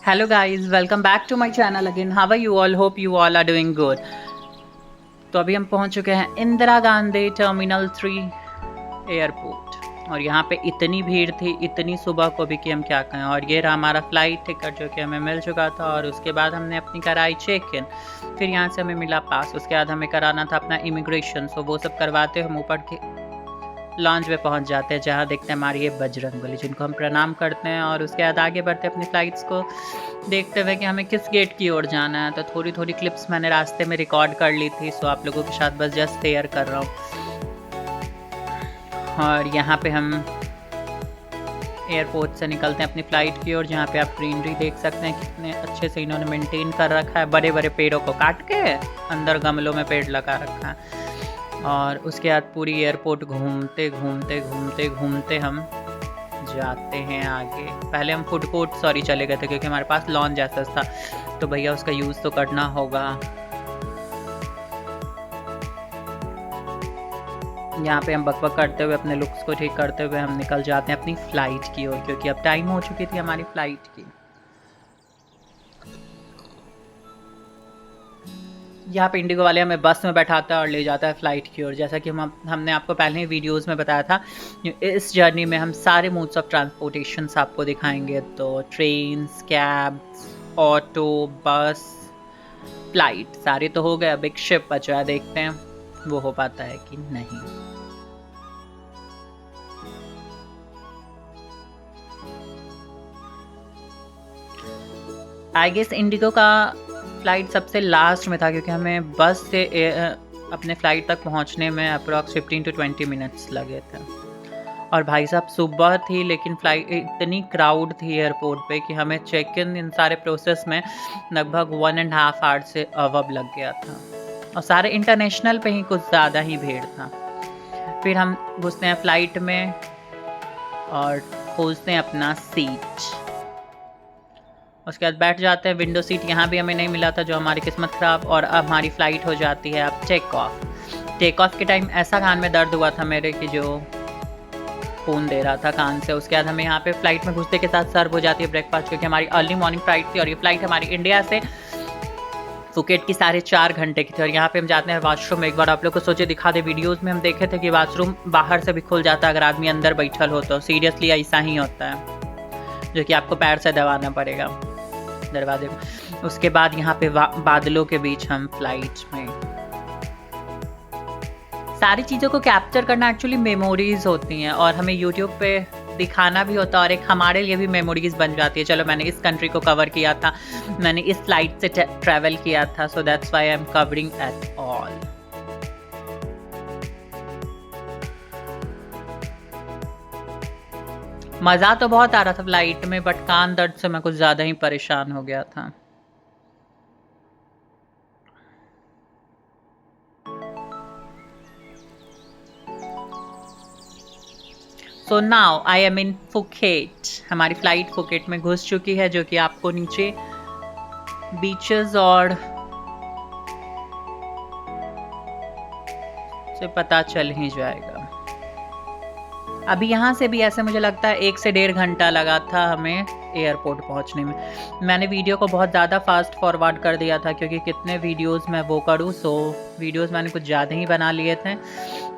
Hello guys, welcome back to my channel again. How are you all? Hope you all are doing good. तो अभी हम पहुंच चुके हैं इंदिरा गांधी टर्मिनल 3 एयरपोर्ट और यहाँ पे इतनी भीड़ थी इतनी सुबह को भी कि हम क्या कहें। और ये रहा हमारा फ़्लाइट टिकट जो कि हमें मिल चुका था और उसके बाद हमने अपनी कराई चेक इन। फिर यहाँ से हमें मिला पास, उसके बाद हमें कराना था अपना इमिग्रेशन। सो वो सब करवाते हम ऊपर के लॉन्च में पहुंच जाते हैं जहां देखते हैं हमारी ये बजरंगबली जिनको हम प्रणाम करते हैं और उसके बाद आगे बढ़ते हैं अपनी फ़्लाइट्स को देखते हुए कि हमें किस गेट की ओर जाना है। तो थोड़ी थोड़ी क्लिप्स मैंने रास्ते में रिकॉर्ड कर ली थी, सो आप लोगों के साथ बस जस्ट शेयर कर रहा हूँ। और यहाँ पे हम एयरपोर्ट से निकलते हैं अपनी फ़्लाइट की ओर जहाँ पे आप ग्रीनरी देख सकते हैं कितने अच्छे से इन्होंने मेंटेन कर रखा है। बड़े बड़े पेड़ों को काट के अंदर गमलों में पेड़ लगा रखा है। और उसके बाद पूरी एयरपोर्ट घूमते घूमते घूमते घूमते हम जाते हैं आगे। पहले हम फूड कोर्ट चले गए थे क्योंकि हमारे पास लॉन्च एक्सेस था, तो भैया उसका यूज़ तो करना होगा। यहाँ पे हम बकबक करते हुए अपने लुक्स को ठीक करते हुए हम निकल जाते हैं अपनी फ़्लाइट की ओर क्योंकि अब टाइम हो चुकी थी हमारी फ़्लाइट की। यहाँ पे इंडिगो वाले हमें बस में बैठाता है और ले जाता है फ़्लाइट की ओर। जैसा कि हमने आपको पहले ही वीडियोस में बताया था, इस जर्नी में हम सारे मोड्स ऑफ ट्रांसपोर्टेशन आपको दिखाएंगे। तो ट्रेन्स, कैब्स, ऑटो, बस, फ़्लाइट सारे तो हो गए, अब एक शिप बचा है, देखते हैं वो हो पाता है कि नहीं। आई गेस इंडिगो का फ़्लाइट सबसे लास्ट में था क्योंकि हमें बस से अपने फ़्लाइट तक पहुंचने में अप्रॉक्स 15 to 20 मिनट्स लगे थे। और भाई साहब सुबह थी लेकिन फ़्लाइट इतनी क्राउड थी एयरपोर्ट पे कि हमें चेक इन सारे प्रोसेस में लगभग 1.5 आवर से अबव लग गया था। और सारे इंटरनेशनल पे ही कुछ ज़्यादा ही भीड़ था। फिर हम घुसते हैं फ़्लाइट में और खोजते हैं अपना सीट। उसके बाद बैठ जाते हैं। विंडो सीट यहाँ भी हमें नहीं मिला था, जो हमारी किस्मत ख़राब। और अब हमारी फ़्लाइट हो जाती है अब टेक ऑफ के टाइम ऐसा कान में दर्द हुआ था मेरे कि जो खून दे रहा था कान से। उसके बाद हमें यहाँ पे फ़्लाइट में घुसते के साथ सर्व हो जाती है ब्रेकफास्ट क्योंकि हमारी अर्ली मॉर्निंग फ़्लाइट थी और ये फ़्लाइट हमारी इंडिया से फुकेट की 4.5 घंटे की थी। और यहाँ पे हम जाते हैं वाशरूम। एक बार आप लोग को सोचे दिखा दे, वीडियोज़ में हम देखे थे कि वाशरूम बाहर से भी खुल जाता है अगर आदमी अंदर बैठल हो तो। सीरियसली ऐसा ही होता है, जो कि आपको पैर से दबाना पड़ेगा दरवाजे में। उसके बाद यहाँ पे बादलों के बीच हम फ्लाइट में सारी चीज़ों को कैप्चर करना एक्चुअली मेमोरीज होती हैं और हमें यूट्यूब पे दिखाना भी होता है और एक हमारे लिए भी मेमोरीज बन जाती है। चलो मैंने इस कंट्री को कवर किया था, मैंने इस फ्लाइट से ट्रैवल किया था, so that's why I am covering at all. मज़ा तो बहुत आ रहा था फ्लाइट में, बट कान दर्द से मैं कुछ ज़्यादा ही परेशान हो गया था। So now I am in Phuket. हमारी फ्लाइट फुकेट में घुस चुकी है, जो कि आपको नीचे बीचेस और से पता चल ही जाएगा। अभी यहाँ से भी ऐसे मुझे लगता है 1 से 1.5 घंटा लगा था हमें एयरपोर्ट पहुँचने में। मैंने वीडियो को बहुत ज़्यादा फास्ट फॉरवर्ड कर दिया था क्योंकि कितने वीडियोस मैं वो करूँ, सो वीडियोस मैंने कुछ ज़्यादा ही बना लिए थे।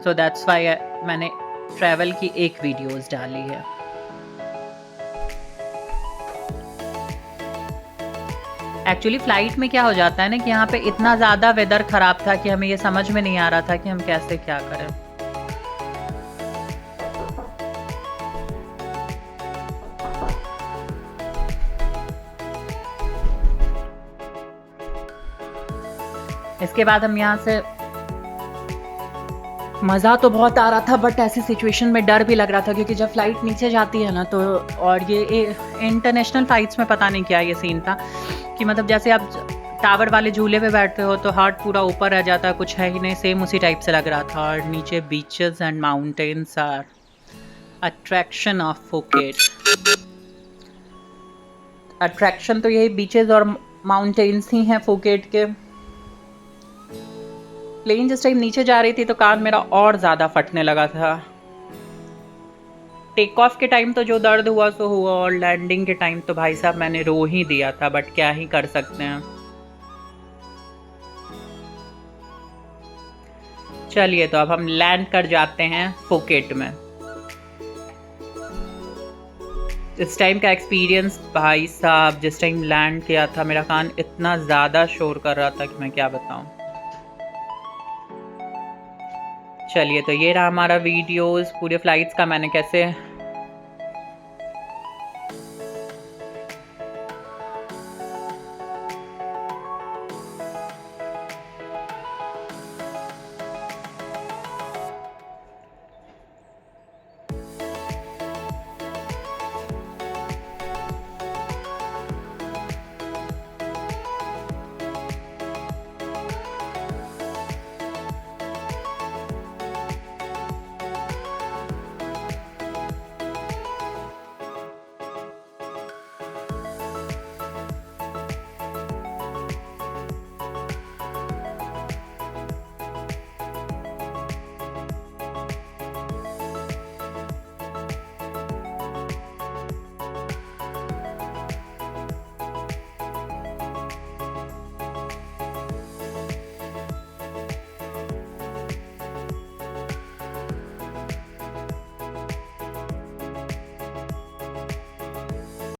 सो दैट्स वाई मैंने ट्रैवल की एक वीडियोस डाली है। एक्चुअली फ़्लाइट में क्या हो जाता है ना कि यहाँ पे इतना ज़्यादा वेदर ख़राब था कि हमें ये समझ में नहीं आ रहा था कि हम कैसे क्या करें। इसके बाद हम यहाँ से मज़ा तो बहुत आ रहा था, बट ऐसी सिचुएशन में डर भी लग रहा था क्योंकि जब फ़्लाइट नीचे जाती है ना तो, और ये इंटरनेशनल फ़्लाइट्स में पता नहीं क्या ये सीन था कि मतलब जैसे आप टावर वाले झूले पे बैठते हो तो हार्ट पूरा ऊपर रह जाता है, कुछ है ही नहीं, सेम उसी टाइप से लग रहा था। और नीचे beaches and mountains are attraction of Phuket. Attraction तो यही बीचेस और माउंटेन्स ही हैं फुकेट के। प्लेन जिस टाइम नीचे जा रही थी तो कान मेरा और ज़्यादा फटने लगा था। टेक ऑफ के टाइम तो जो दर्द हुआ सो हुआ, और लैंडिंग के टाइम तो भाई साहब मैंने रो ही दिया था, बट क्या ही कर सकते हैं। चलिए तो अब हम लैंड कर जाते हैं फुकेट में। इस टाइम का एक्सपीरियंस भाई साहब, जिस टाइम लैंड किया था मेरा कान इतना ज़्यादा शोर कर रहा था कि मैं क्या बताऊं। चलिए तो ये रहा हमारा वीडियोस पूरे फ्लाइट्स का, मैंने कैसे